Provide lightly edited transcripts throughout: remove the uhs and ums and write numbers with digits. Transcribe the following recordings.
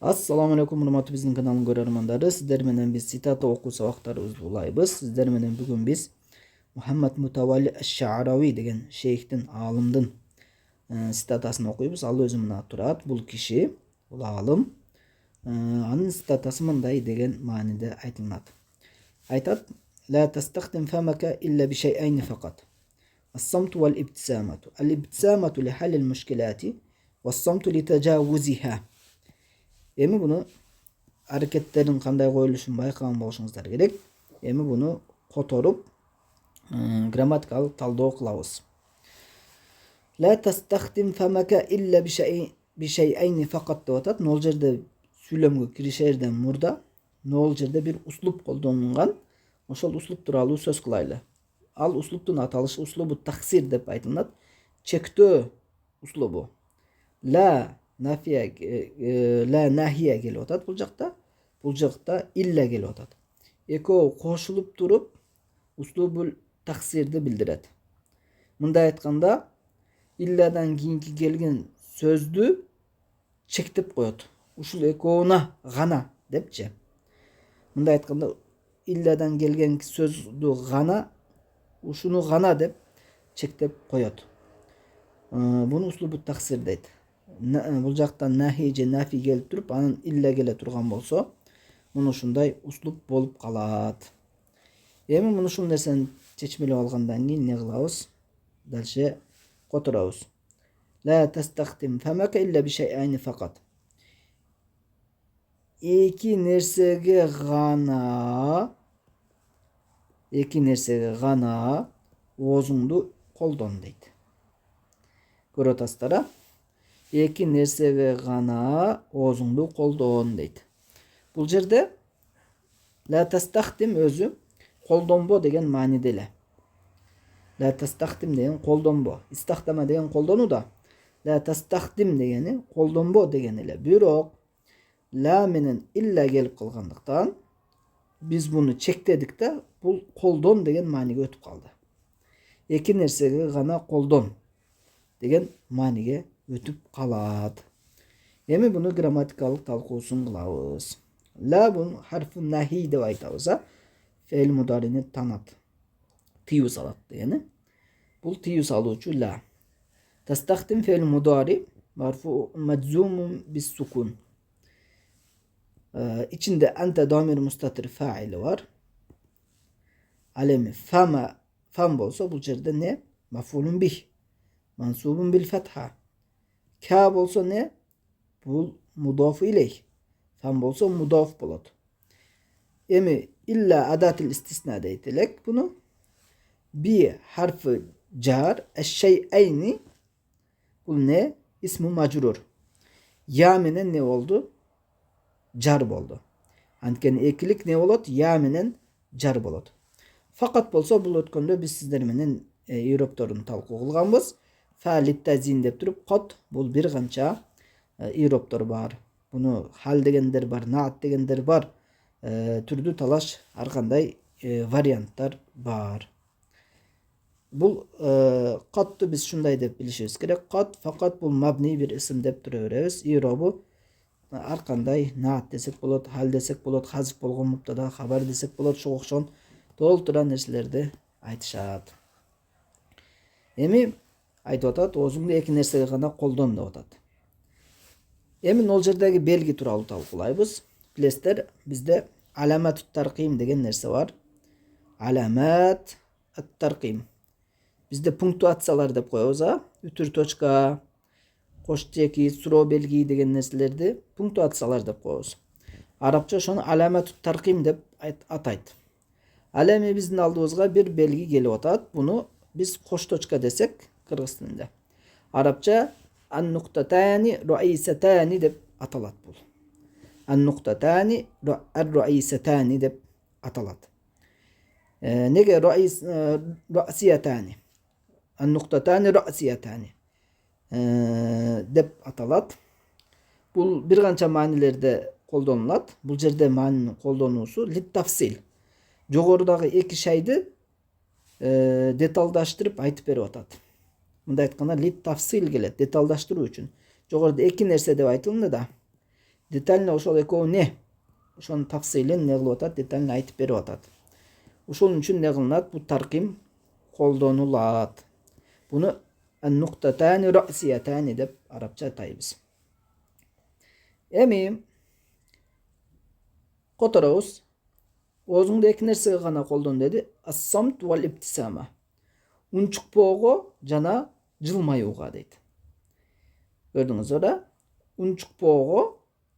Assalamu alaikum урматтуу биздин каналдын көрөрмандары. Сиздер менен биз цитата окуу сабактарыбызды улайбыз. Сиздер менен бүгүн биз Мухаммад Мутавалли Аш-Ша'рави деген шейхтин, аалымдын цитатасын окуйбуз. Ал өзү мына турат. Бул киши, бул аалым, анын цитатасы мындай деген мааниде айтылат. Айтат: "Ла тастахдим фамака илля бишей'айни факат. Ас-самту вал-ибтисамату. Ал-ибтисамату ли халил мушкилати, вас-самту ли tajawuziha." Эми буну аракеттерин кандай коюлушун байкаган болушуңуздар керек. Эми буну которуп грамматикалык талдоо кылабыз. Ла тастахдим фамака илля бишей'айни факат деп атат. Нол жерде сүйлөмгө киришерден мурда нол жерде бир услуп колдонулган. Ошол услуп тууралуу сөз кылайлы. Ал услуптун аталышы услубу тахсир деп айтылат. Чектөө услубу. Ла нафия, ла нахия келип атат бул жакта. Бул жакта илля келип атат. Экөө кошулуп туруп услубул тахсирди билдирет. Мындай айтканда, иллядан кийинки келген сөздү чектеп коет. Ушул экөөна гана депчи. Мындай айтканда, иллядан келген сөздү гана, ушуну гана деп чектеп коет. Буну услубу тахсир дейт. Бул жактан нахи же нафи келип туруп, анын илля келе турган болсо, муну ушундай услуп болуп калат. Эми муну ушул нерсени чечмелеп алгандан кийин эмне кылабыз? Дальше которобуз. Ла тастахдим фамака илля бишей'айни факат. Эки нерсеге гана оозуңду колдон дейт. Көрүп атасыздар? Эки нерсеге гана оозуңду колдон дейт. Бул жерде ла тастахдим өзү колдонбо деген мааниде эле. Ла тастахдим деген колдонбо. Истахдама деген колдонуу да. Ла тастахдим дегени колдонбо деген эле. Бирок ла менен илля келип калгандыктан биз буну чектедик да, бул колдон деген мааниге өтүп калды. Эки нерсеге гана колдон деген мааниге өтүп калат. Эми буну грамматикалык талкуусун кылабыз. Ла бун харфу нахи деп айтабыз. Фейл мударини танат. Тыюу салат дегени. Бул тыюу салуучу ла. Тастахдим фейл мудари марфу маджзумун бис сукун. İçinde ente damir mustatir faili var. Alemi fam bolsa bu yerde ne? Maf'ulun bih. Mansubun bil fetha. Ka bolsa ne? Bu mudaf ileyh. Fam bolsa mudaf bolat. Emi illa adatil istisna deytilek bunu. Bir harfi car eşşey'eyni. Bu ne? İsmi macrur. Ya menen ne oldu? Car boldu. Antkeni ekilik ne bolat? Ya menen car bolat. Fakat bolsa bul ötkөндө biz sizler menen irobtorun talkuu kılganбыз. Fa'lit tazin dep turup qat bul bir kança irobtor bar. Bunu hal degenler bar, naat degenler bar. Türdü talaş har kanday variantlar bar. Bul qatты biz şunday dep bilişimiz gerek. Qat fakat bul mabni bir isim dep turaverебиз. Irobu har kanday naat desek bolat, hal desek bolat, hazif bolgon mubtada habar desek bolat, şu okşon толтура нерселерди айтышат. Эми айтып атат, оозуңду эки нерсеге гана колдон деп атат. Эми нол жердеги белги тууралуу талкуулайбыз. Билесиздер, бизде аламат тарким деген нерсе бар. Аламат ат-тарким. Бизде пунктуациялар деп коебуз, үтүр точка, кош теки, суроо белги деген нерселерди пунктуациялар деп коебуз. Арабча ошону аламат тарким деп атайт. Ал эми биздин алдыбызга бир белги келип атат. Буну биз кош точка десек кыргыз тилинде. Арабча ан-нуктатани раисатани деп аталат бул. Ан-нуктатани ар-раисатани деп аталат. Неге раисиятани? Ан-нуктатани раисиятани деп аталат. Бул бир канча маанилерде колдонулат. Бул жерде маанинин колдонуусу лит-тафсил. Жогорудагы эки шайды деталдаштырып айтып берип атат. Мындай айтканда лит тафсил келет, деталдаштыруу үчүн. Жогоруда эки нерсе деп айтылды да. Детально ошол экөө не? Ошону тafsilen ne кылып атат? Детально айтып берип атат. Ошол үчүн не кылынат? Бул тарким колдонулат. Буну ан-нуктатани рa'сiyatani деп арабча атайбыз. Эми которобуз. Оозуңду эки нерсеге гана колдон деди. Ас-самт вал иптисама. Унчукпоого жана жылмаюуга дейт. Көрдүңүздөр да? Унчукпоого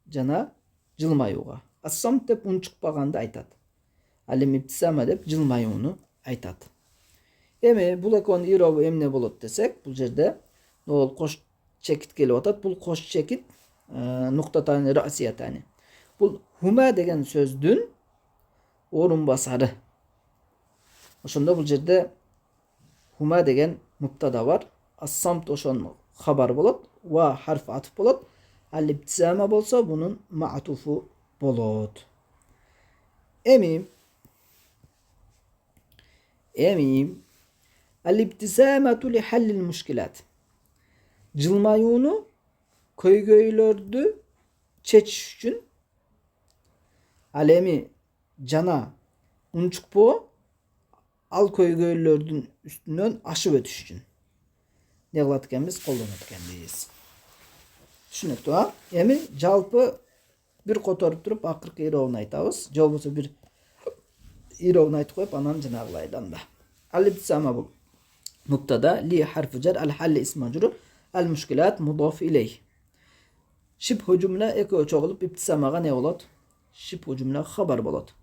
жана жылмаюуга. Ас-самт деп унчукпаганды айтат. Ал эми иптисама деп жылмаюуну айтат. Эми бул экөөнүн иробу эмне болот десек, бул жерде нол кош чекит келип атат. Бул кош чекит нуктатани рa'siyatani. Бул хума деген сөздүн орун басары. Ошондо бул жерде хума деген муптада бар. Ас-самт ошонун хабар болот. Ва харф атф болот. Ал иптисама болсо бунун маътуфу болот. Эми ал-иптисамату ли халлил мушкилат. Жылмаюуну көйгөйлөрдү чечиш үчүн, ал эми жана унчукпоо ал көйгөйлөрдүн үстүнөн ашып өтүш үчүн не кылат экенбиз? Колдонот экенбиз. Түшүнүктүү а? Эми жалпы бир которуп туруп акыркы иробун айтабыз. Же болбосо бир иробун айтып коюп анан жанагылай да. Ал-иптисама бул муптада, ли харфу жар, ал-халли исм majrur, al-mushkilat mudaf ilayh. Шибху cümle ekö çoğulup iptisamага ne bolot? Şibhu cümle haber bolot.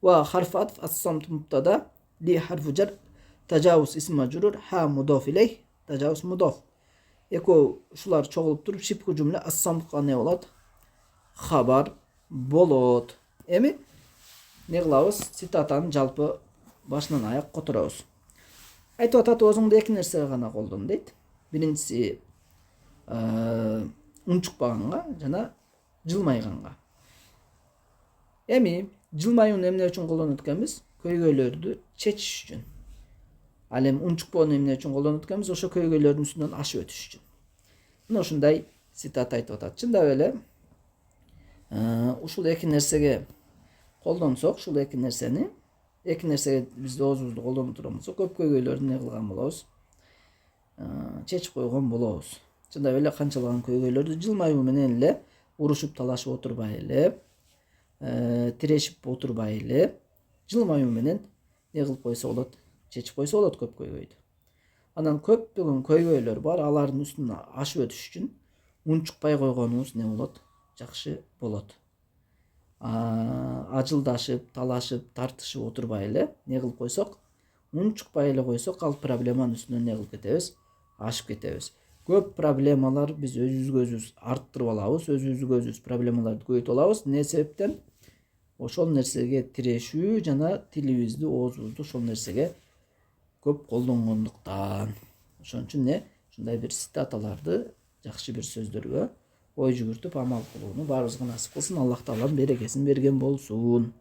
Ve harf atf as-samt mubtada, li harfu jar, tajavuz ism majrur, ha mudaf ilayh, tajavuz mudaf. Ekö şular çoğulup durup şibhu cümle as-samtga ne bolot? Haber bolot. Emi ne kılabız? Sitatanın жалпы başынан аяк которобуз. Айтып атат, өзүңдү эки нерсеге гана колдон дейт. Биринчиси унчукпаганга жана жылмайганга. Эми жылмаюуну эмне үчүн колдонот экенбиз? Көйгөйлөрдү чечиш үчүн. Ал эми унчукпоону эмне үчүн колдонот экенбиз? Ошо көйгөйлөрдүн үстүнөн ашып өтүш үчүн. Мына ушундай цитат айтып атат. Чындап эле ушул эки нерсеге колдонсок, ушул эки нерсени биз оозубузду колдонуп турган болсок, көп көйгөйлөрдү не кылган болобуз? Чечип койгон болобуз. Чындап эле канчалаган көйгөйлөрдү жылмаюу менен эле урушуп талашып отурбай эле, тирешип отурбай эле, жылмаюу менен не кылып койсо болот? Чечип койсо болот көп көйгөйдү. Анан көптөгөн көйгөйлөр бар, алардын үстүнө ашып өтүш үчүн унчукпай койгонубуз не болот? Жакшы болот. Ажылдашып, талашып, тартышып отурбай эле не кылып койсок, унчукпай эле койсок, ал проблеманын үстүнөн не кылып кетебиз? Ашып кетебиз. Көп проблемалар биз өзүбүзгө өзүбүз арттырып алабыз, өзүбүзгө өзүбүз проблемаларды көбөйтүп алабыз. Не себептен? Ошол нерсеге тирешүү жана тилибизди, оозубузду ошол нерсеге көп колдонгондуктан. Ошон үчүн не? Ушундай бир цитаталарды, жакшы бир сөздөргө ой жүгүртүп амал кылууну баарыбызга насип кылсын. Аллах таалам берекесин берген болсун.